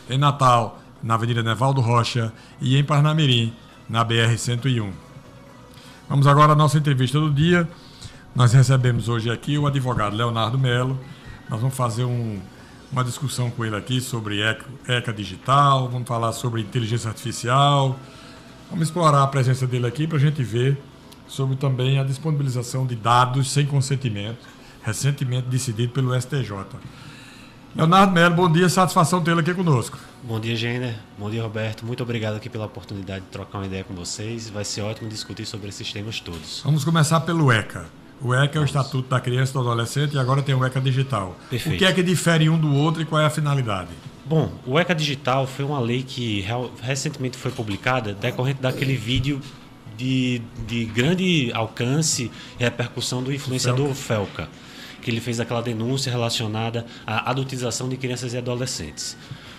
Em Natal, na Avenida Nevaldo Rocha, e em Parnamirim, na BR-101. Vamos agora à nossa entrevista do dia. Nós recebemos hoje aqui o advogado Leonardo Melo. Nós vamos fazer uma discussão com ele aqui sobre ECA digital, vamos falar sobre inteligência artificial, vamos explorar a presença dele aqui para a gente ver sobre também a disponibilização de dados sem consentimento, recentemente decidido pelo STJ. Leonardo Melo, bom dia, satisfação tê-lo aqui conosco. Bom dia, Gêner. Bom dia, Roberto. Muito obrigado aqui pela oportunidade de trocar uma ideia com vocês. Vai ser ótimo discutir sobre esses temas todos. Vamos começar pelo ECA. O ECA é o Estatuto da Criança e do Adolescente e agora tem o ECA Digital. Perfeito. O que é que difere um do outro e qual é a finalidade? Bom, o ECA Digital foi uma lei que recentemente foi publicada decorrente daquele vídeo de grande alcance e repercussão do influenciador Felca, que ele fez aquela denúncia relacionada à adultização de crianças e adolescentes.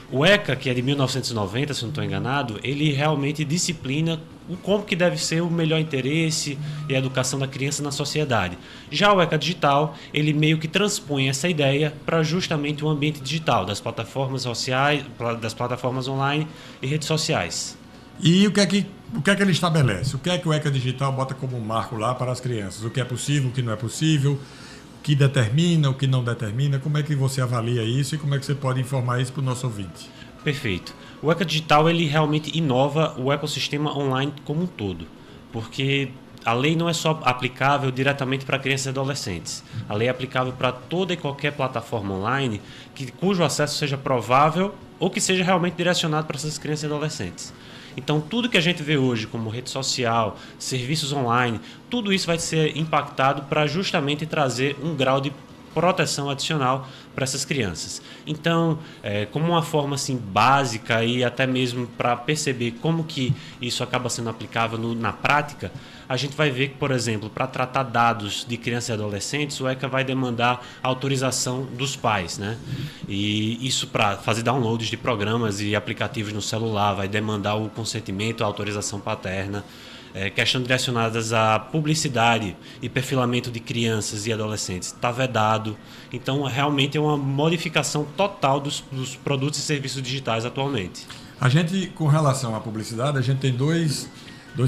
O ECA, que é de 1990, se não estou enganado, ele realmente disciplina como que deve ser o melhor interesse e a educação da criança na sociedade. Já o ECA Digital, ele meio que transpõe essa ideia para justamente o ambiente digital, das plataformas sociais, das plataformas online e redes sociais. E o que é que ele estabelece? O que é que o ECA Digital bota como marco lá para as crianças? O que é possível, o que não é possível? O que determina, o que não determina? Como é que você avalia isso e como é que você pode informar isso para o nosso ouvinte? Perfeito. O ECA Digital ele realmente inova o ecossistema online como um todo, porque a lei não é só aplicável diretamente para crianças e adolescentes. A lei é aplicável para toda e qualquer plataforma online cujo acesso seja provável ou que seja realmente direcionado para essas crianças e adolescentes. Então, tudo que a gente vê hoje, como rede social, serviços online, tudo isso vai ser impactado para justamente trazer um grau de proteção adicional para essas crianças. Então, como uma forma assim, básica e até mesmo para perceber como que isso acaba sendo aplicável na prática, a gente vai ver que, por exemplo, para tratar dados de crianças e adolescentes, o ECA vai demandar autorização dos pais, né? E isso para fazer downloads de programas e aplicativos no celular, vai demandar o consentimento, a autorização paterna. Questões direcionadas à publicidade e perfilamento de crianças e adolescentes está vedado. Então, realmente é uma modificação total dos produtos e serviços digitais atualmente. A gente, com relação à publicidade, a gente tem dois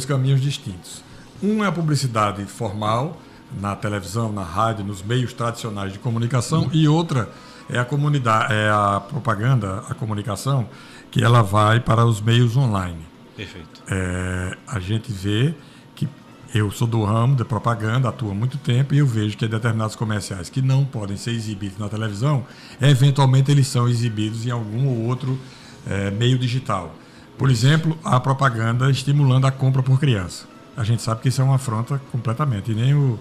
caminhos distintos. Um é a publicidade formal, na televisão, na rádio, nos meios tradicionais de comunicação, e outra é a propaganda, a comunicação, que ela vai para os meios online. Perfeito. A gente vê que eu sou do ramo de propaganda, atuo há muito tempo, e eu vejo que determinados comerciais que não podem ser exibidos na televisão, eventualmente eles são exibidos em algum ou outro meio digital. Por exemplo, a propaganda estimulando a compra por criança. A gente sabe que isso é uma afronta completamente, e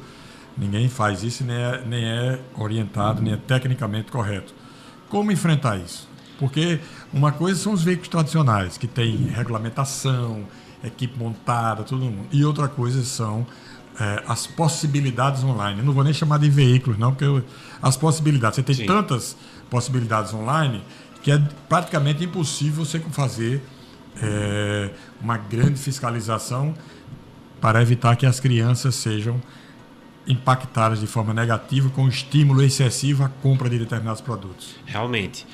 ninguém faz isso, nem é orientado, nem é tecnicamente correto. Como enfrentar isso? Porque uma coisa são os veículos tradicionais, que têm regulamentação, equipe montada, tudo mundo. E outra coisa são as possibilidades online. Eu não vou nem chamar de veículos, não, porque as possibilidades. Você tem Sim. tantas possibilidades online que é praticamente impossível você fazer uma grande fiscalização para evitar que as crianças sejam impactadas de forma negativa com estímulo excessivo à compra de determinados produtos. Realmente.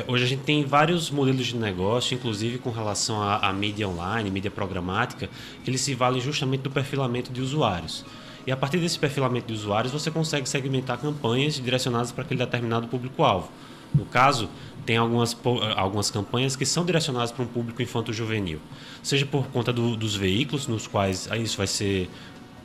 Hoje a gente tem vários modelos de negócio, inclusive com relação à mídia online, mídia programática, que eles se valem justamente do perfilamento de usuários. E a partir desse perfilamento de usuários, você consegue segmentar campanhas direcionadas para aquele determinado público-alvo. No caso, tem algumas campanhas que são direcionadas para um público infanto-juvenil, seja por conta dos veículos nos quais isso vai ser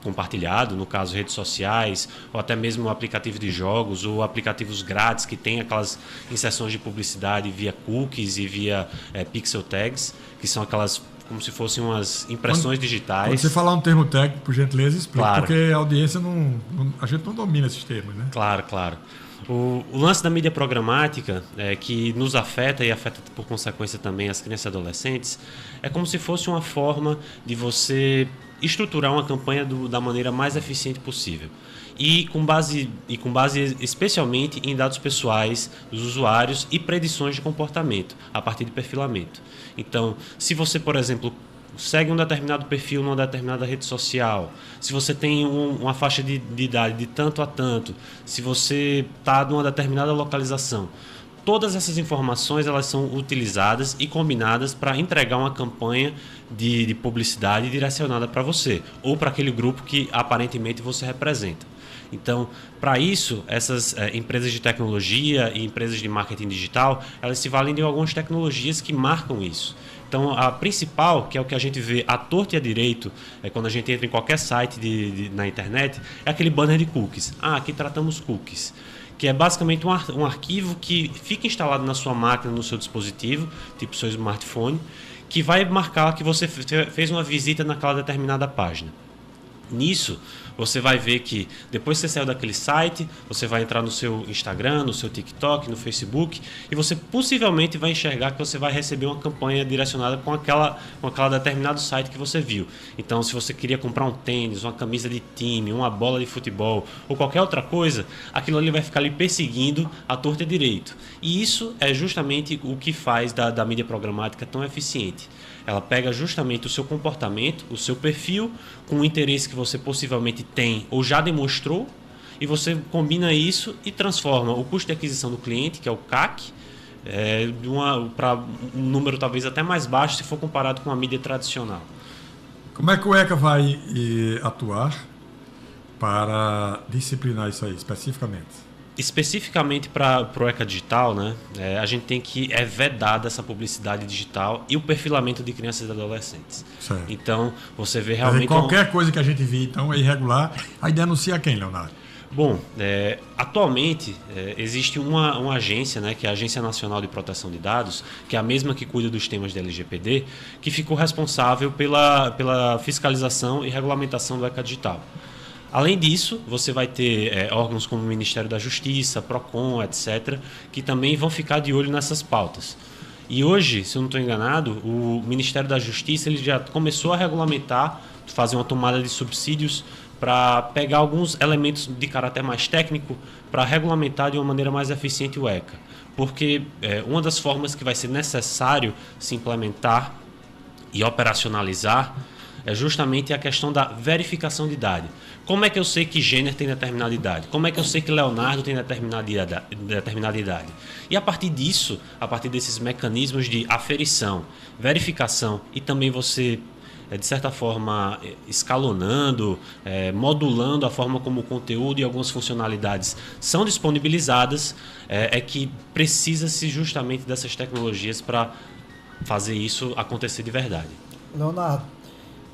compartilhado, no caso redes sociais, ou até mesmo aplicativo de jogos ou aplicativos grátis que tem aquelas inserções de publicidade via cookies e via pixel tags, que são aquelas como se fossem umas impressões digitais. Quando você falar um termo técnico, por gentileza, explica, claro. Porque a audiência a gente não domina esses termos, né? Claro, claro. O lance da mídia programática, que nos afeta e afeta por consequência também as crianças e adolescentes, é como se fosse uma forma de você estruturar uma campanha da maneira mais eficiente possível. E com base especialmente em dados pessoais dos usuários e predições de comportamento, a partir de perfilamento. Então, se você, por exemplo, segue um determinado perfil numa determinada rede social, se você tem uma faixa de idade de tanto a tanto, se você está numa determinada localização, todas essas informações elas são utilizadas e combinadas para entregar uma campanha de publicidade direcionada para você ou para aquele grupo que aparentemente você representa. Então, para isso, essas empresas de tecnologia e empresas de marketing digital, elas se valem de algumas tecnologias que marcam isso. Então, a principal, que é o que a gente vê à torta e à direito, quando a gente entra em qualquer site na internet, é aquele banner de cookies. Aqui tratamos cookies, que é basicamente um arquivo que fica instalado na sua máquina, no seu dispositivo, tipo seu smartphone, que vai marcar que você fez uma visita naquela determinada página. Nisso, você vai ver que depois que você saiu daquele site, você vai entrar no seu Instagram, no seu TikTok, no Facebook, e você possivelmente vai enxergar que você vai receber uma campanha direcionada com aquela determinado site que você viu. Então, se você queria comprar um tênis, uma camisa de time, uma bola de futebol ou qualquer outra coisa, aquilo ali vai ficar ali perseguindo à torta e direito. E isso é justamente o que faz da mídia programática tão eficiente. Ela pega justamente o seu comportamento, o seu perfil, com o interesse que você possivelmente tem ou já demonstrou, e você combina isso e transforma o custo de aquisição do cliente, que é o CAC, para um número talvez até mais baixo se for comparado com a mídia tradicional. Como é que o ECA vai atuar para disciplinar isso aí, especificamente? Especificamente para o ECA Digital, né, a gente tem que vedar essa publicidade digital e o perfilamento de crianças e adolescentes. Certo. Então, você vê realmente... Qualquer coisa que a gente vê, então, é irregular, aí denuncia quem, Leonardo? Bom, atualmente existe uma agência, né, que é a Agência Nacional de Proteção de Dados, que é a mesma que cuida dos temas da LGPD, que ficou responsável pela fiscalização e regulamentação do ECA Digital. Além disso, você vai ter órgãos como o Ministério da Justiça, PROCON, etc., que também vão ficar de olho nessas pautas. E hoje, se eu não estou enganado, o Ministério da Justiça ele já começou a regulamentar, fazer uma tomada de subsídios para pegar alguns elementos de caráter mais técnico para regulamentar de uma maneira mais eficiente o ECA. Porque uma das formas que vai ser necessário se implementar e operacionalizar é justamente a questão da verificação de idade. Como é que eu sei que Jenner tem determinada idade? Como é que eu sei que Leonardo tem determinada idade? E a partir disso, a partir desses mecanismos de aferição, verificação e também você, de certa forma, escalonando, modulando a forma como o conteúdo e algumas funcionalidades são disponibilizadas, é que precisa-se justamente dessas tecnologias para fazer isso acontecer de verdade. Leonardo,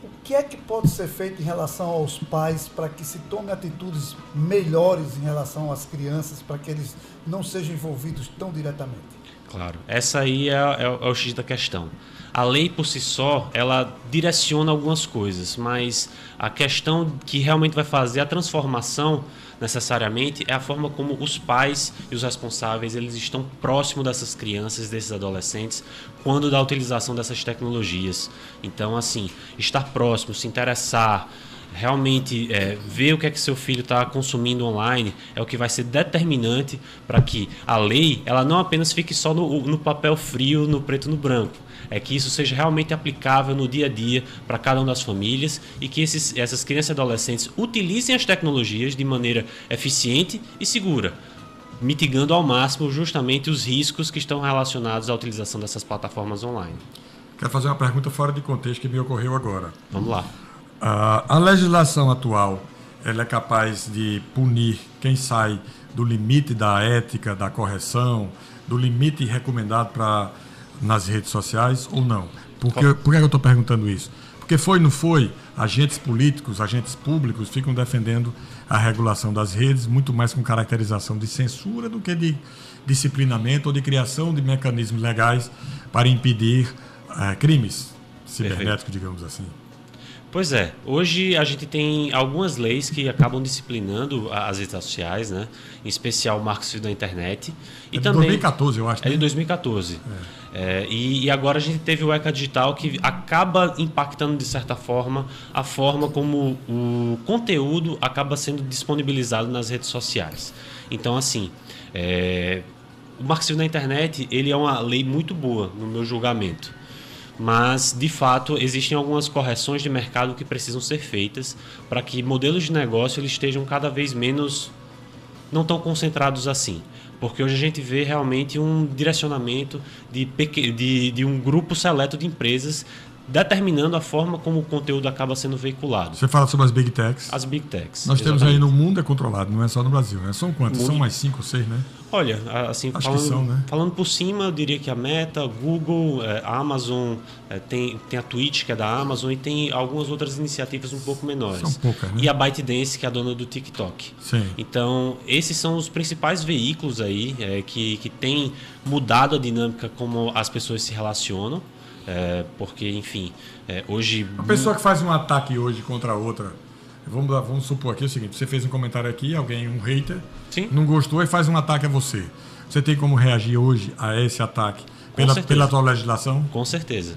o que é que pode ser feito em relação aos pais para que se tome atitudes melhores em relação às crianças, para que eles não sejam envolvidos tão diretamente? Claro, essa aí é o X da questão. A lei por si só, ela direciona algumas coisas, mas a questão que realmente vai fazer a transformação necessariamente é a forma como os pais e os responsáveis eles estão próximos dessas crianças, desses adolescentes, quando da utilização dessas tecnologias. Então, assim, estar próximo, se interessar, realmente ver o que é que seu filho está consumindo online é o que vai ser determinante para que a lei ela não apenas fique só no papel frio, no preto e no branco. É que isso seja realmente aplicável no dia a dia para cada uma das famílias e que essas crianças e adolescentes utilizem as tecnologias de maneira eficiente e segura, mitigando ao máximo justamente os riscos que estão relacionados à utilização dessas plataformas online. Quero fazer uma pergunta fora de contexto que me ocorreu agora. Vamos lá. A legislação atual ela é capaz de punir quem sai do limite da ética, da correção, do limite recomendado nas redes sociais ou não? Por que eu estou perguntando isso? Porque não foi, agentes políticos, agentes públicos ficam defendendo a regulação das redes muito mais com caracterização de censura do que de disciplinamento ou de criação de mecanismos legais para impedir crimes cibernéticos, digamos assim. Pois é, hoje a gente tem algumas leis que acabam disciplinando as redes sociais, né? Em especial o Marco Civil da Internet. E de também, 2014, eu acho. É de 2014. E agora a gente teve o ECA Digital que acaba impactando, de certa forma, a forma como o conteúdo acaba sendo disponibilizado nas redes sociais. Então, assim, o Marco Civil da Internet ele é uma lei muito boa, no meu julgamento. Mas, de fato, existem algumas correções de mercado que precisam ser feitas para que modelos de negócio eles estejam cada vez menos, não tão concentrados assim. Porque hoje a gente vê realmente um direcionamento de um grupo seleto de empresas determinando a forma como o conteúdo acaba sendo veiculado. Você fala sobre as Big Techs. As Big Techs. Nós temos aí no mundo é controlado, não é só no Brasil. Né? São quantos? São mais 5 ou 6, né? Olha, assim, falando por cima, eu diria que a Meta, Google, a Amazon, tem a Twitch, que é da Amazon, e tem algumas outras iniciativas um pouco menores. São poucas, né? E a ByteDance, que é a dona do TikTok. Sim. Então, esses são os principais veículos aí que têm mudado a dinâmica como as pessoas se relacionam. Porque, enfim, hoje... A pessoa que faz um ataque hoje contra a outra, vamos supor aqui o seguinte, você fez um comentário aqui, alguém, um hater, Sim. não gostou e faz um ataque a você. Você tem como reagir hoje a esse ataque pela tua legislação? Com certeza.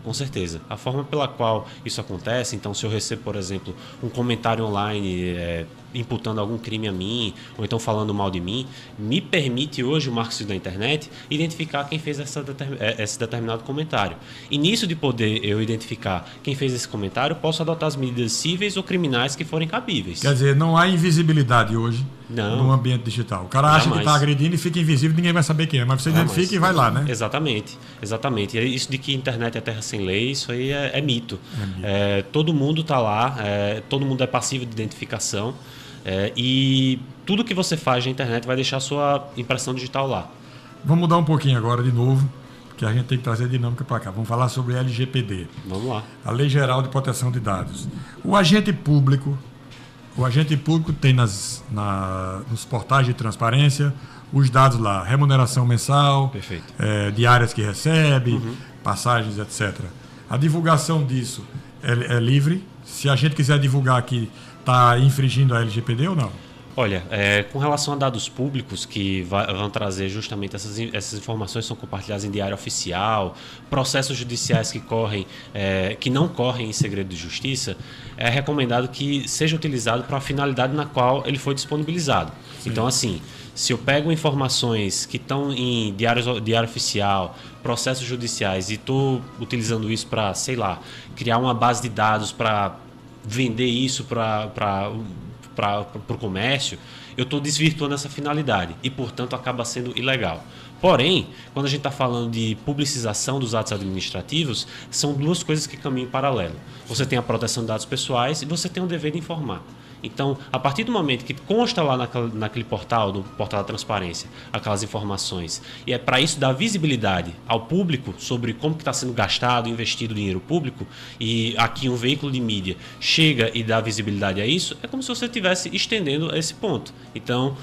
Com certeza. A forma pela qual isso acontece, então se eu recebo, por exemplo, um comentário online imputando algum crime a mim, ou então falando mal de mim, me permite hoje o marco da internet identificar quem fez esse determinado comentário. E nisso de poder eu identificar quem fez esse comentário, posso adotar as medidas cíveis ou criminais que forem cabíveis. Quer dizer, não há invisibilidade hoje no ambiente digital. O cara acha que está agredindo e fica invisível, ninguém vai saber quem é, mas você identifica e vai lá, né? Exatamente. E isso de que internet é terra sem lei, isso aí é mito. Todo mundo está lá, todo mundo é passivo de identificação. E tudo que você faz na internet vai deixar a sua impressão digital lá. Vamos mudar um pouquinho agora de novo, porque a gente tem que trazer dinâmica para cá. Vamos falar sobre LGPD. Vamos lá. A Lei Geral de Proteção de Dados. O agente público tem nos portais de transparência os dados lá, remuneração mensal, diárias que recebe, passagens, etc. A divulgação disso é livre. Se a gente quiser divulgar aqui, está infringindo a LGPD ou não? Olha, com relação a dados públicos que vão trazer justamente essas informações são compartilhadas em diário oficial, processos judiciais que não correm em segredo de justiça, é recomendado que seja utilizado para a finalidade na qual ele foi disponibilizado. Sim. Então, assim, se eu pego informações que estão em diário oficial, processos judiciais e estou utilizando isso para, sei lá, criar uma base de dados para vender isso para o comércio, eu estou desvirtuando essa finalidade e, portanto, acaba sendo ilegal. Porém, quando a gente está falando de publicização dos atos administrativos, são duas coisas que caminham em paralelo. Você tem a proteção de dados pessoais e você tem o dever de informar. Então, a partir do momento que consta lá naquele portal, do portal da transparência, aquelas informações, e é para isso dar visibilidade ao público sobre como está sendo gastado, investido o dinheiro público, e aqui um veículo de mídia chega e dá visibilidade a isso, é como se você estivesse estendendo esse ponto. Então,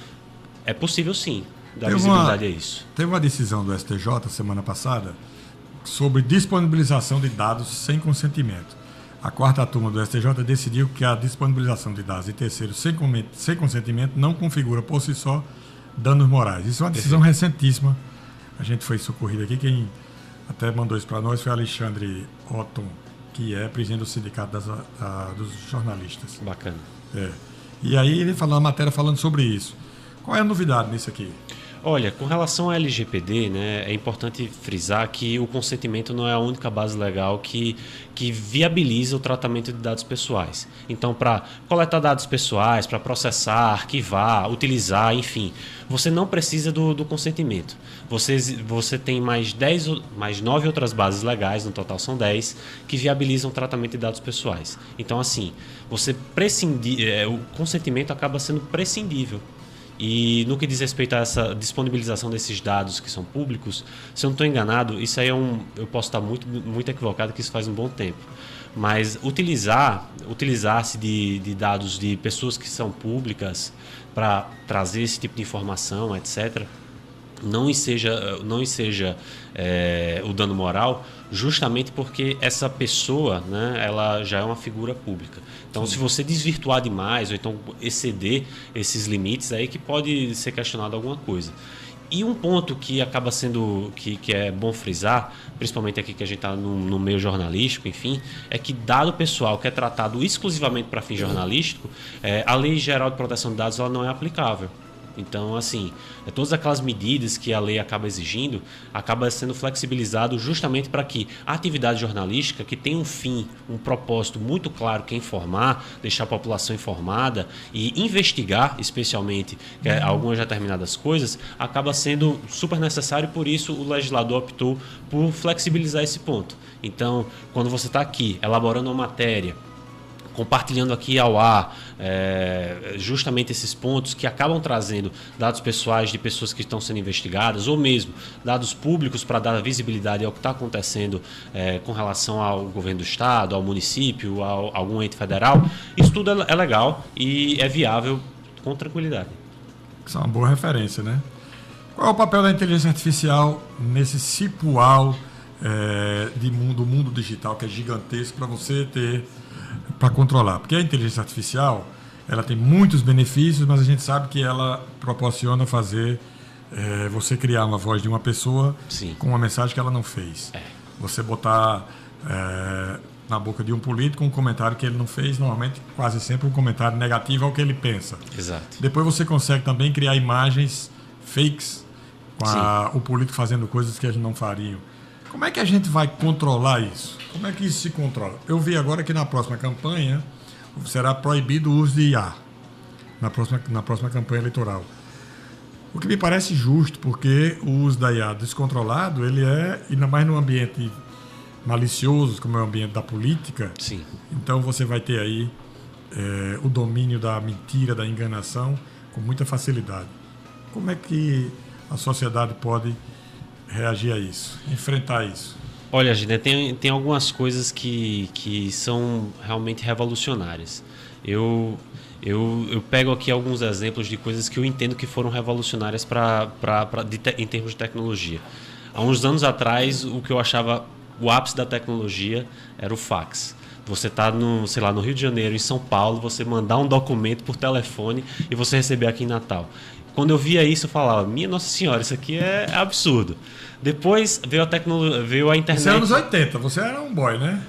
é possível sim dar visibilidade a isso. Teve uma decisão do STJ semana passada sobre disponibilização de dados sem consentimento. A quarta turma do STJ decidiu que a disponibilização de dados de terceiros sem consentimento não configura por si só danos morais. Isso é uma decisão recentíssima. A gente foi socorrido aqui. Quem até mandou isso para nós foi Alexandre Otton, que é presidente do Sindicato dos Jornalistas. Bacana. E aí ele falou uma matéria falando sobre isso. Qual é a novidade nisso aqui? Olha, com relação ao LGPD, né, é importante frisar que o consentimento não é a única base legal que viabiliza o tratamento de dados pessoais. Então, para coletar dados pessoais, para processar, arquivar, utilizar, enfim, você não precisa do consentimento. Você tem mais 9 outras bases legais, no total são 10, que viabilizam o tratamento de dados pessoais. Então, assim, o consentimento acaba sendo prescindível. E no que diz respeito a essa disponibilização desses dados que são públicos, se eu não estou enganado, isso aí eu posso estar muito, muito equivocado, que isso faz um bom tempo. Mas utilizar-se de dados de pessoas que são públicas para trazer esse tipo de informação, etc., não enseja o dano moral, justamente porque essa pessoa, né, ela já é uma figura pública. Então, se você desvirtuar demais ou então exceder esses limites, aí que pode ser questionado alguma coisa. E um ponto que acaba sendo, que é bom frisar, principalmente aqui que a gente está no meio jornalístico, enfim, é que dado pessoal que é tratado exclusivamente para fim jornalístico, a Lei Geral de Proteção de Dados ela não é aplicável. Então, assim, todas aquelas medidas que a lei acaba exigindo, acaba sendo flexibilizado justamente para que a atividade jornalística, que tem um fim, um propósito muito claro, que é informar, deixar a população informada e investigar, especialmente, algumas determinadas coisas, acaba sendo super necessário, e por isso o legislador optou por flexibilizar esse ponto. Então, quando você está aqui elaborando uma matéria, compartilhando aqui ao ar justamente esses pontos que acabam trazendo dados pessoais de pessoas que estão sendo investigadas, ou mesmo dados públicos para dar visibilidade ao que está acontecendo com relação ao governo do estado, ao município, a algum ente federal, isso tudo é legal e é viável com tranquilidade. Isso é uma boa referência, né? Qual é o papel da inteligência artificial nesse cipual do mundo digital, que é gigantesco para você ter, para controlar? Porque a inteligência artificial, ela tem muitos benefícios, mas a gente sabe que ela proporciona fazer você criar uma voz de uma pessoa Sim. com uma mensagem que ela não fez. Você botar na boca de um político um comentário que ele não fez, normalmente quase sempre um comentário negativo ao que ele pensa. Exato. Depois você consegue também criar imagens fakes com o político fazendo coisas que eles não fariam. Como é que a gente vai controlar isso? Como é que isso se controla? Eu vi agora que na próxima campanha será proibido o uso de IA, na próxima campanha eleitoral. O que me parece justo, porque o uso da IA descontrolado, ele ainda mais num ambiente malicioso, como é o ambiente da política. Sim. Então você vai ter aí o domínio da mentira, da enganação, com muita facilidade. Como é que a sociedade pode reagir a isso, enfrentar isso? Olha, Gina, tem algumas coisas que são realmente revolucionárias. Eu pego aqui alguns exemplos de coisas que eu entendo que foram revolucionárias em termos de tecnologia. Há uns anos atrás, o que eu achava o ápice da tecnologia era o fax. Você está no Rio de Janeiro, em São Paulo, você mandar um documento por telefone e você receber aqui em Natal. Quando eu via isso, eu falava, minha Nossa Senhora, isso aqui é absurdo. Depois veio a internet. Isso é anos 80, você era um boy, né?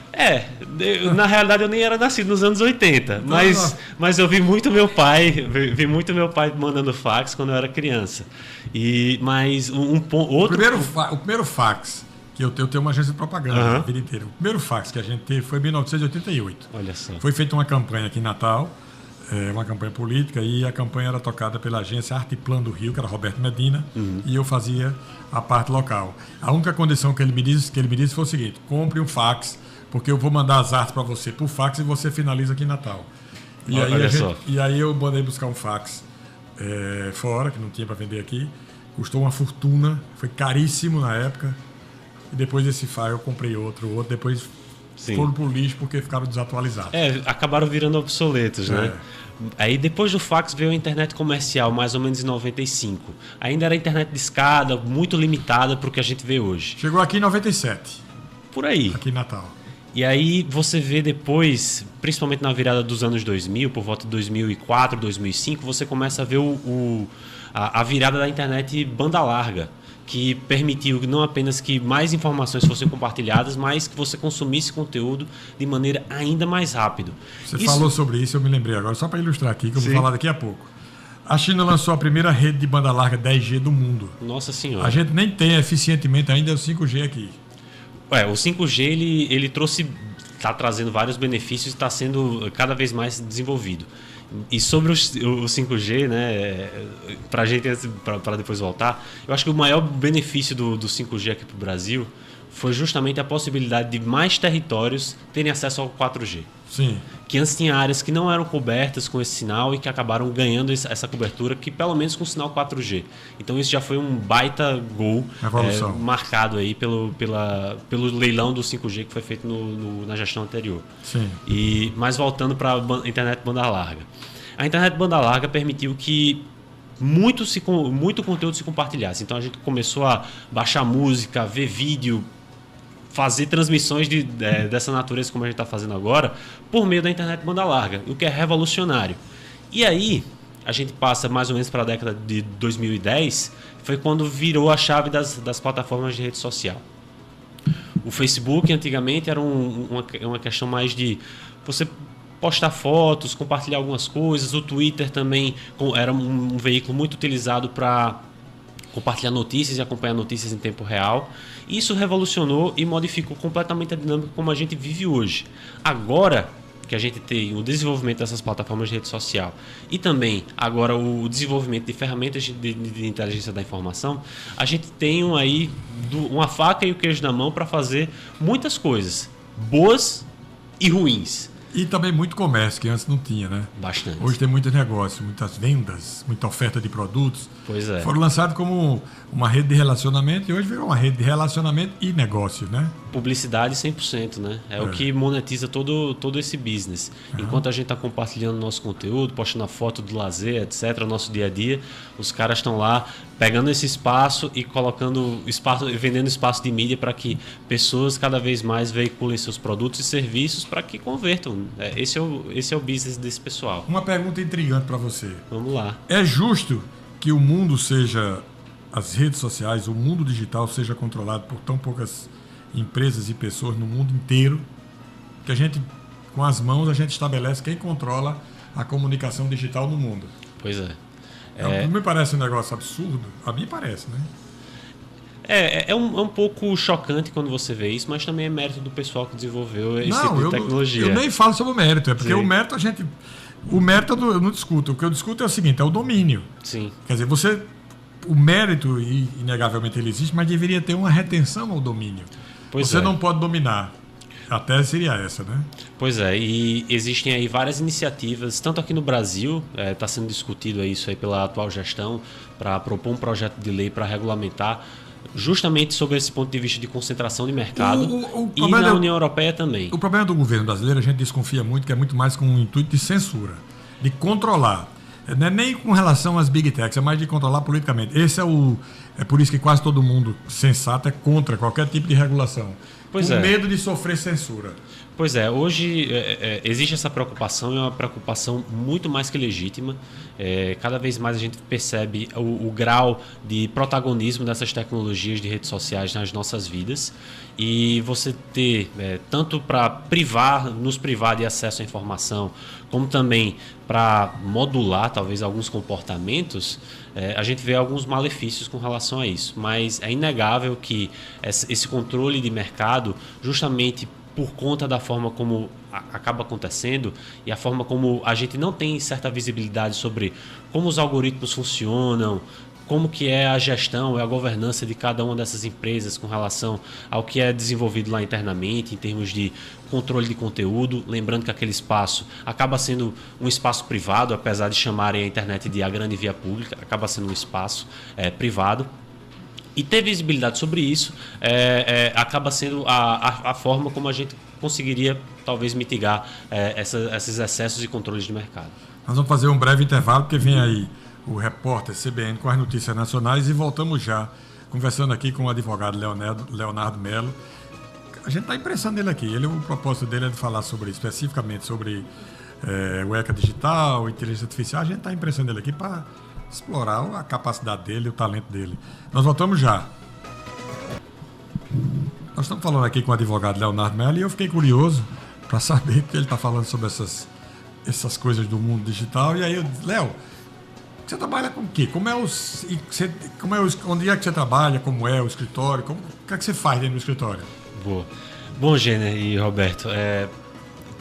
Na realidade eu nem era nascido nos anos 80, mas eu vi muito meu pai mandando fax quando eu era criança. O primeiro fax, que eu tenho uma agência de propaganda a vida inteira. O primeiro fax que a gente teve foi em 1988. Olha só. Foi feita uma campanha aqui em Natal, uma campanha política, e a campanha era tocada pela agência Arte e Plano do Rio, que era Roberto Medina, e eu fazia a parte local. A única condição que ele me disse foi o seguinte: compre um fax, porque eu vou mandar as artes para você por fax e você finaliza aqui em Natal. E aí eu mandei buscar um fax fora, que não tinha para vender aqui, custou uma fortuna, foi caríssimo na época, e depois desse fax eu comprei outro, depois foram pro lixo porque ficaram desatualizados. Acabaram virando obsoletos, né? Aí depois do fax veio a internet comercial, mais ou menos em 95. Ainda era internet de escada, muito limitada para o que a gente vê hoje. Chegou aqui em 97. Por aí. Aqui em Natal. E aí você vê depois, principalmente na virada dos anos 2000, por volta de 2004, 2005, você começa a ver a virada da internet banda larga, que permitiu não apenas que mais informações fossem compartilhadas, mas que você consumisse conteúdo de maneira ainda mais rápida. Você falou sobre isso, eu me lembrei agora, só para ilustrar aqui, que eu vou falar daqui a pouco. A China lançou a primeira rede de banda larga 10G do mundo. Nossa Senhora. A gente nem tem eficientemente ainda o 5G aqui. O 5G ele está trazendo vários benefícios e está sendo cada vez mais desenvolvido. E sobre o 5G, né, para depois voltar, eu acho que o maior benefício do 5G aqui para o Brasil foi justamente a possibilidade de mais territórios terem acesso ao 4G. Sim. Que antes tinha áreas que não eram cobertas com esse sinal e que acabaram ganhando essa cobertura, que pelo menos com o sinal 4G. Então isso já foi um baita gol marcado aí pelo leilão do 5G que foi feito na gestão anterior. Sim. Mas voltando para a internet banda larga. A internet banda larga permitiu que muito conteúdo se compartilhasse. Então a gente começou a baixar música, ver vídeo, fazer transmissões dessa natureza como a gente está fazendo agora por meio da internet banda larga, o que é revolucionário. E aí a gente passa mais ou menos para a década de 2010, foi quando virou a chave das plataformas de rede social. O Facebook antigamente era uma questão mais de você postar fotos, compartilhar algumas coisas. O Twitter também era um veículo muito utilizado para compartilhar notícias e acompanhar notícias em tempo real. Isso revolucionou e modificou completamente a dinâmica como a gente vive hoje. Agora que a gente tem o desenvolvimento dessas plataformas de rede social e também agora o desenvolvimento de ferramentas de inteligência da informação, a gente tem uma faca e o queijo na mão para fazer muitas coisas, boas e ruins. E também muito comércio, que antes não tinha, né? Bastante. Hoje tem muitos negócios, muitas vendas, muita oferta de produtos. Pois é. Foram lançados como uma rede de relacionamento e hoje virou uma rede de relacionamento e negócio, né? Publicidade 100%, né? É o que monetiza todo esse business. Enquanto a gente está compartilhando nosso conteúdo, postando a foto do lazer, etc., nosso dia a dia, os caras estão lá pegando esse espaço e colocando espaço, vendendo espaço de mídia para que pessoas cada vez mais veiculem seus produtos e serviços para que convertam. Esse é o business desse pessoal. Uma pergunta intrigante para você. Vamos lá. É justo que o mundo seja, as redes sociais, o mundo digital seja controlado por tão poucas empresas e pessoas no mundo inteiro, que a gente, com as mãos, a gente estabelece quem controla a comunicação digital no mundo? Pois é. Não me parece um negócio absurdo? A mim parece, né? É um pouco chocante quando você vê isso, mas também é mérito do pessoal que desenvolveu esse tipo de tecnologia. Eu nem falo sobre o mérito, porque Sim. o mérito eu não discuto. O que eu discuto é o seguinte, é o domínio. Sim. Quer dizer, o mérito, inegavelmente ele existe, mas deveria ter uma retenção ao domínio. Você não pode dominar. A tese seria essa, né? Pois é, e existem aí várias iniciativas, tanto aqui no Brasil, está sendo discutido isso aí pela atual gestão, para propor um projeto de lei para regulamentar justamente sobre esse ponto de vista de concentração de mercado e na União Europeia também. O problema do governo brasileiro, a gente desconfia muito, que é muito mais com o intuito de censura, de controlar. Não é nem com relação às big techs, é mais de controlar politicamente. É por isso que quase todo mundo sensato é contra qualquer tipo de regulação. Medo de sofrer censura. Pois é, hoje existe essa preocupação, e é uma preocupação muito mais que legítima. Cada vez mais a gente percebe o grau de protagonismo dessas tecnologias de redes sociais nas nossas vidas. E você ter, tanto para nos privar de acesso à informação, como também para modular talvez alguns comportamentos, a gente vê alguns malefícios com relação a isso. Mas é inegável que esse controle de mercado, justamente por conta da forma como acaba acontecendo e a forma como a gente não tem certa visibilidade sobre como os algoritmos funcionam, como que é a gestão, a governança de cada uma dessas empresas com relação ao que é desenvolvido lá internamente em termos de controle de conteúdo. Lembrando que aquele espaço acaba sendo um espaço privado, apesar de chamarem a internet de a grande via pública, acaba sendo um espaço privado. E ter visibilidade sobre isso acaba sendo a forma como a gente conseguiria talvez mitigar esses excessos e controles de mercado. Nós vamos fazer um breve intervalo, porque vem aí o repórter CBN com as notícias nacionais e voltamos já conversando aqui com o advogado Leonardo Melo. A gente está impressando ele aqui. O propósito dele é de falar especificamente sobre o ECA digital, inteligência artificial. A gente está impressando ele aqui para explorar a capacidade dele, o talento dele. Nós voltamos já. Nós estamos falando aqui com o advogado Leonardo Melo e eu fiquei curioso para saber que ele está falando sobre essas coisas do mundo digital. E aí eu disse, Léo, você trabalha com o quê? Onde é que você trabalha? Como é o escritório? O que é que você faz dentro do escritório? Boa. Bom, Gêner e Roberto,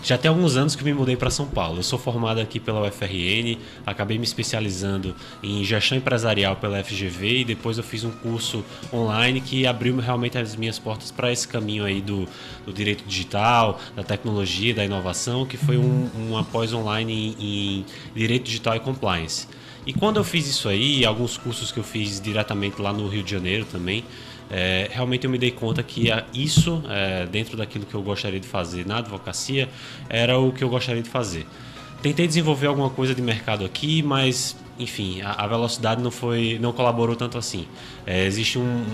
já tem alguns anos que eu me mudei para São Paulo. Eu sou formado aqui pela UFRN, acabei me especializando em gestão empresarial pela FGV e depois eu fiz um curso online que abriu realmente as minhas portas para esse caminho aí do direito digital, da tecnologia, da inovação, que foi uma pós online em direito digital e compliance. E quando eu fiz isso aí, alguns cursos que eu fiz diretamente lá no Rio de Janeiro também, realmente eu me dei conta que isso, dentro daquilo que eu gostaria de fazer na advocacia, era o que eu gostaria de fazer. Tentei desenvolver alguma coisa de mercado aqui, mas, enfim, a velocidade não colaborou tanto assim. Existe um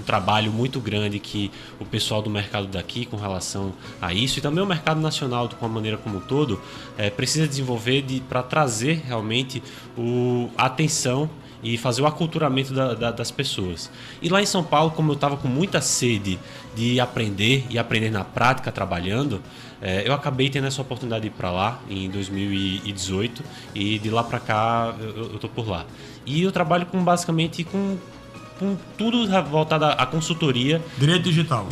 trabalho muito grande que o pessoal do mercado daqui, com relação a isso, e também o mercado nacional, com a maneira como um todo, precisa desenvolver para trazer realmente a atenção e fazer o aculturamento das pessoas. E lá em São Paulo, como eu estava com muita sede de aprender e aprender na prática, trabalhando, eu acabei tendo essa oportunidade de ir para lá em 2018 e de lá para cá eu estou por lá. E eu trabalho basicamente com tudo voltado à consultoria de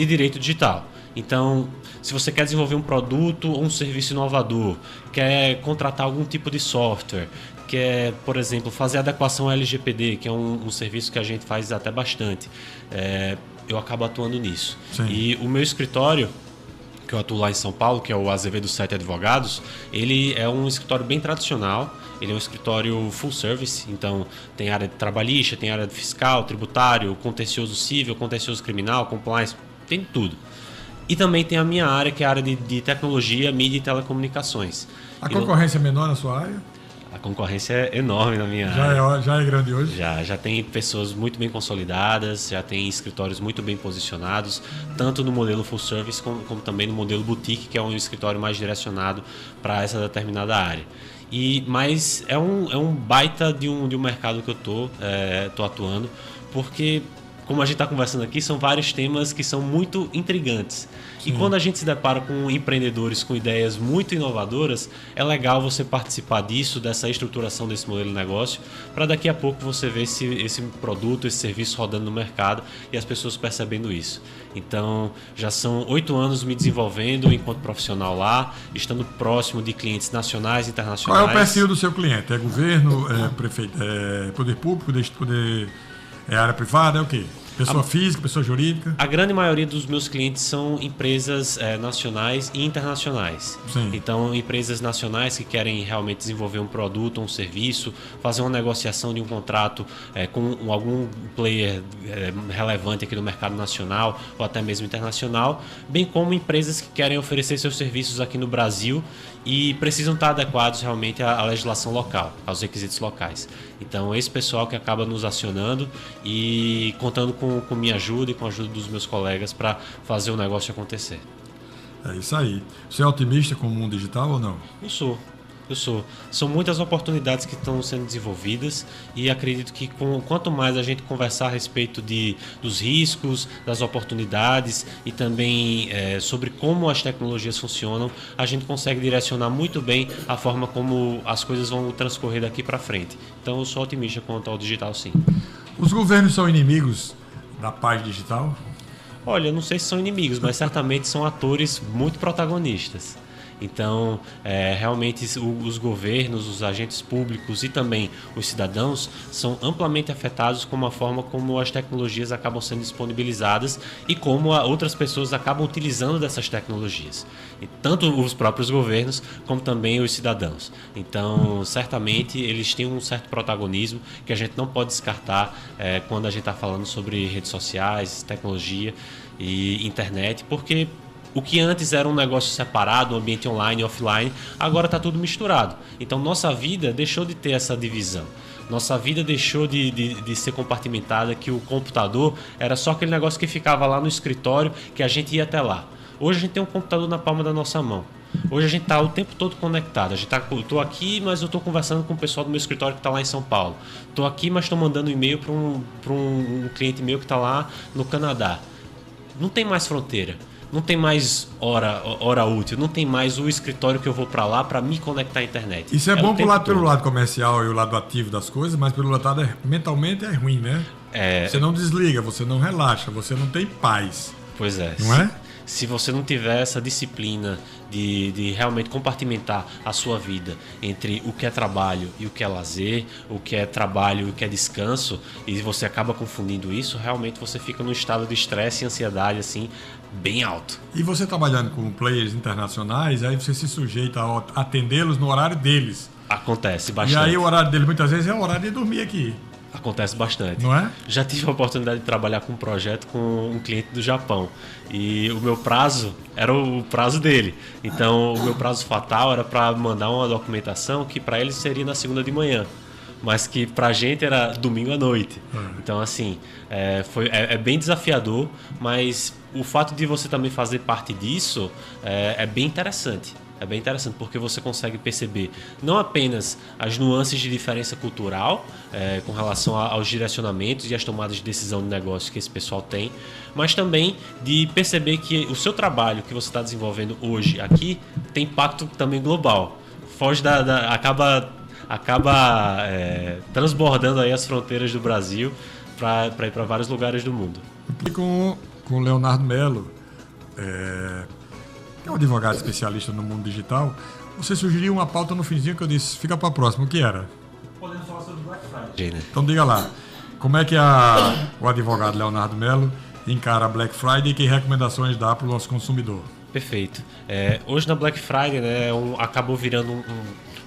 direito digital. Então, se você quer desenvolver um produto ou um serviço inovador, quer contratar algum tipo de software, quer, por exemplo, fazer adequação ao LGPD, que é um serviço que a gente faz até bastante, eu acabo atuando nisso. Sim. E o meu escritório, que eu atuo lá em São Paulo, que é o Azevedo 7 Advogados, ele é um escritório bem tradicional, ele é um escritório full service, então tem área de trabalhista, tem área de fiscal, tributário, contencioso civil, contencioso criminal, compliance, tem tudo. E também tem a minha área, que é a área de tecnologia, mídia e telecomunicações. A concorrência é menor na sua área? A concorrência é enorme na minha área. Já é grande hoje? Já tem pessoas muito bem consolidadas, já tem escritórios muito bem posicionados, tanto no modelo full service como também no modelo boutique, que é um escritório mais direcionado para essa determinada área. Mas é um baita de um mercado que eu tô atuando, porque, como a gente está conversando aqui, são vários temas que são muito intrigantes. Sim. E quando a gente se depara com empreendedores com ideias muito inovadoras, é legal você participar disso, dessa estruturação desse modelo de negócio, para daqui a pouco você ver esse produto, esse serviço rodando no mercado e as pessoas percebendo isso. Então, já são 8 anos me desenvolvendo enquanto profissional lá, estando próximo de clientes nacionais e internacionais. Qual é o perfil do seu cliente? É governo, prefeito, poder público, é área privada, é o quê? Pessoa física, pessoa jurídica? A grande maioria dos meus clientes são empresas nacionais e internacionais. Sim. Então, empresas nacionais que querem realmente desenvolver um produto ou um serviço, fazer uma negociação de um contrato com algum player relevante aqui no mercado nacional ou até mesmo internacional, bem como empresas que querem oferecer seus serviços aqui no Brasil e precisam estar adequados realmente à legislação local, aos requisitos locais. Então, esse pessoal que acaba nos acionando e contando com minha ajuda e com a ajuda dos meus colegas para fazer o negócio acontecer. É isso aí. Você é otimista com o mundo digital ou não? Eu sou. São muitas oportunidades que estão sendo desenvolvidas e acredito que quanto mais a gente conversar a respeito dos riscos, das oportunidades e também sobre como as tecnologias funcionam, a gente consegue direcionar muito bem a forma como as coisas vão transcorrer daqui para frente. Então eu sou otimista quanto ao digital, sim. Os governos são inimigos da paz digital? Olha, eu não sei se são inimigos, mas certamente são atores muito protagonistas. Então, realmente os governos, os agentes públicos e também os cidadãos são amplamente afetados com a forma como as tecnologias acabam sendo disponibilizadas e como outras pessoas acabam utilizando dessas tecnologias. E tanto os próprios governos como também os cidadãos. Então, certamente, eles têm um certo protagonismo que a gente não pode descartar quando a gente está falando sobre redes sociais, tecnologia e internet, porque o que antes era um negócio separado, um ambiente online e offline, agora está tudo misturado. Então, nossa vida deixou de ter essa divisão. Nossa vida deixou de ser compartimentada, que o computador era só aquele negócio que ficava lá no escritório, que a gente ia até lá. Hoje a gente tem um computador na palma da nossa mão. Hoje a gente está o tempo todo conectado. Eu estou aqui, mas eu estou conversando com o pessoal do meu escritório que está lá em São Paulo. Estou aqui, mas estou mandando um e-mail para um cliente meu que está lá no Canadá. Não tem mais fronteira. Não tem mais hora útil, não tem mais o escritório que eu vou para lá para me conectar à internet. Isso é bom pelo lado comercial e o lado ativo das coisas, mas pelo lado mentalmente é ruim, né? Você não desliga, você não relaxa, você não tem paz. Pois é. Não é? Se você não tiver essa disciplina de realmente compartimentar a sua vida entre o que é trabalho e o que é lazer, o que é trabalho e o que é descanso, e você acaba confundindo isso, realmente você fica num estado de estresse e ansiedade assim, bem alto. E você trabalhando com players internacionais, aí você se sujeita a atendê-los no horário deles. Acontece bastante. E aí o horário deles muitas vezes é o horário de dormir aqui. Acontece bastante. Não é? Já tive a oportunidade de trabalhar com um projeto com um cliente do Japão. E o meu prazo era o prazo dele. Então, o meu prazo fatal era para mandar uma documentação que para eles seria na segunda de manhã. Mas que para a gente era domingo à noite. Então, assim, é bem desafiador, mas o fato de você também fazer parte disso é bem interessante. É bem interessante porque você consegue perceber não apenas as nuances de diferença cultural com relação aos direcionamentos e às tomadas de decisão de negócio que esse pessoal tem, mas também de perceber que o seu trabalho que você está desenvolvendo hoje aqui tem impacto também global. Foge acaba transbordando aí as fronteiras do Brasil para ir para vários lugares do mundo. E com o Leonardo Mello, que é um advogado especialista no mundo digital, você sugeriu uma pauta no finzinho que eu disse, fica para a próxima. O que era? Podemos falar sobre Black Friday, né? Então diga lá, como é que o advogado Leonardo Mello encara a Black Friday e que recomendações dá para o nosso consumidor? Perfeito. Hoje na Black Friday, né, acabou virando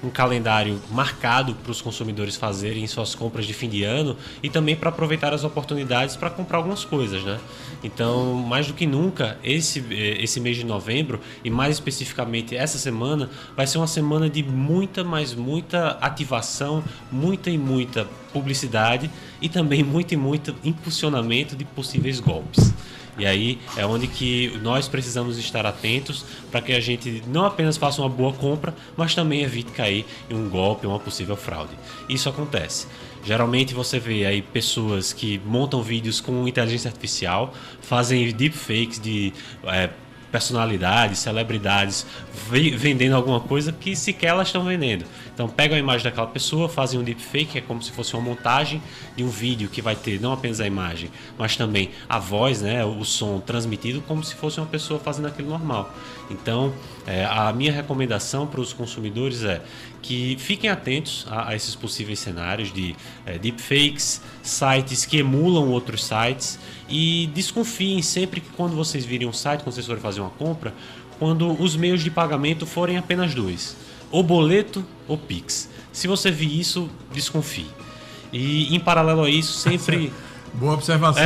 um calendário marcado para os consumidores fazerem suas compras de fim de ano e também para aproveitar as oportunidades para comprar algumas coisas, né? Então, mais do que nunca, esse mês de novembro e mais especificamente essa semana vai ser uma semana de muita ativação, muita publicidade e também muito impulsionamento de possíveis golpes. E aí é onde que nós precisamos estar atentos para que a gente não apenas faça uma boa compra, mas também evite cair em um golpe, uma possível fraude. Isso acontece. Geralmente você vê aí pessoas que montam vídeos com inteligência artificial, fazem deepfakes de personalidades, celebridades vendendo alguma coisa que sequer elas estão vendendo. Então pegam a imagem daquela pessoa, fazem um deepfake, que é como se fosse uma montagem de um vídeo que vai ter não apenas a imagem, mas também a voz, né, o som transmitido como se fosse uma pessoa fazendo aquilo normal. Então a minha recomendação para os consumidores é que fiquem atentos a esses possíveis cenários de deepfakes, sites que emulam outros sites e desconfiem sempre que quando vocês virem um site, quando vocês forem fazer uma compra, quando os meios de pagamento forem apenas dois, ou boleto ou Pix. Se você vir isso, desconfie. E em paralelo a isso, sempre... Boa observação.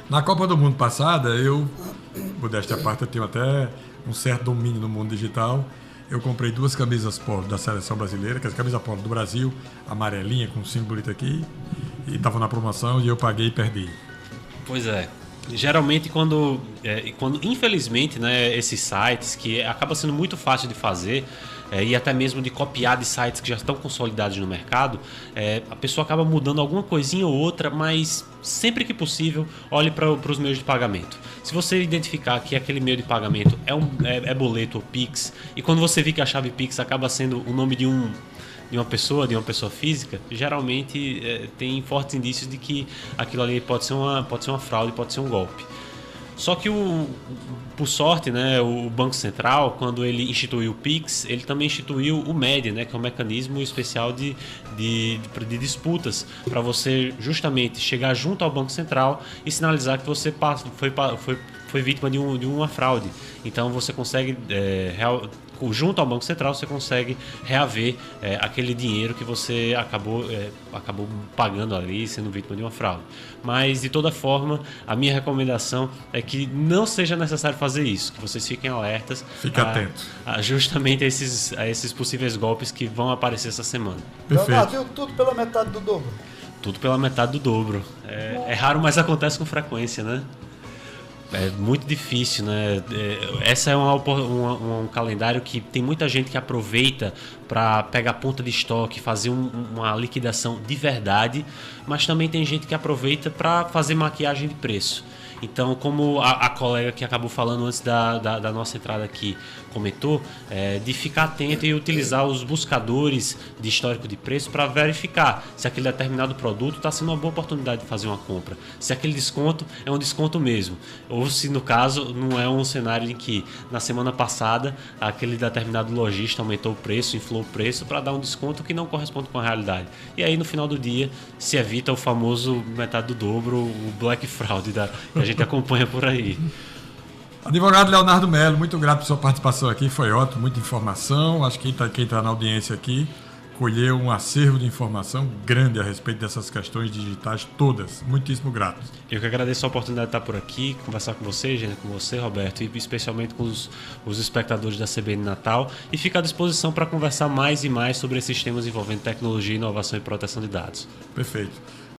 Na Copa do Mundo passada, modéstia à parte, eu tenho até um certo domínio no mundo digital. Eu comprei 2 camisas polo da seleção brasileira, que é a camisa polo do Brasil, amarelinha, com um símbolo bonito aqui, e estava na promoção e eu paguei e perdi. Pois é. Geralmente quando infelizmente, né, esses sites que acaba sendo muito fácil de fazer e até mesmo de copiar de sites que já estão consolidados no mercado, a pessoa acaba mudando alguma coisinha ou outra, mas sempre que possível olhe para os meios de pagamento. Se você identificar que aquele meio de pagamento é boleto ou Pix, e quando você vê que a chave Pix acaba sendo o nome de uma pessoa física, geralmente tem fortes indícios de que aquilo ali pode ser uma fraude, pode ser um golpe. Só que, por sorte, né, o Banco Central, quando ele instituiu o Pix, ele também instituiu o MED, né, que é um mecanismo especial de disputas, para você justamente chegar junto ao Banco Central e sinalizar que você foi vítima de uma fraude. Então você consegue, junto ao Banco Central, você consegue reaver aquele dinheiro que você acabou pagando ali, sendo vítima de uma fraude. Mas, de toda forma, a minha recomendação é que não seja necessário fazer isso, que vocês fiquem alertas. Fique atentos. Justamente a esses possíveis golpes que vão aparecer essa semana. Perfeito. Leonardo, tudo pela metade do dobro. Tudo pela metade do dobro. É raro, mas acontece com frequência, né? É muito difícil, né? Essa é um calendário que tem muita gente que aproveita para pegar ponta de estoque, fazer uma liquidação de verdade, mas também tem gente que aproveita para fazer maquiagem de preço. Então, como a colega que acabou falando antes da nossa entrada aqui comentou, de ficar atento e utilizar os buscadores de histórico de preço para verificar se aquele determinado produto está sendo uma boa oportunidade de fazer uma compra, se aquele desconto é um desconto mesmo, ou se no caso não é um cenário em que na semana passada aquele determinado lojista aumentou o preço, inflou o preço para dar um desconto que não corresponde com a realidade. E aí no final do dia se evita o famoso metade do dobro, o Black Fraud que a gente acompanha por aí. Advogado Leonardo Mello, muito grato por sua participação aqui, foi ótimo, muita informação. Acho que quem está na audiência aqui colheu um acervo de informação grande a respeito dessas questões digitais todas. Muitíssimo grato. Eu que agradeço a oportunidade de estar por aqui, conversar com você, gente, com você, Roberto, e especialmente com os espectadores da CBN Natal, e ficar à disposição para conversar mais e mais sobre esses temas envolvendo tecnologia, inovação e proteção de dados. Perfeito.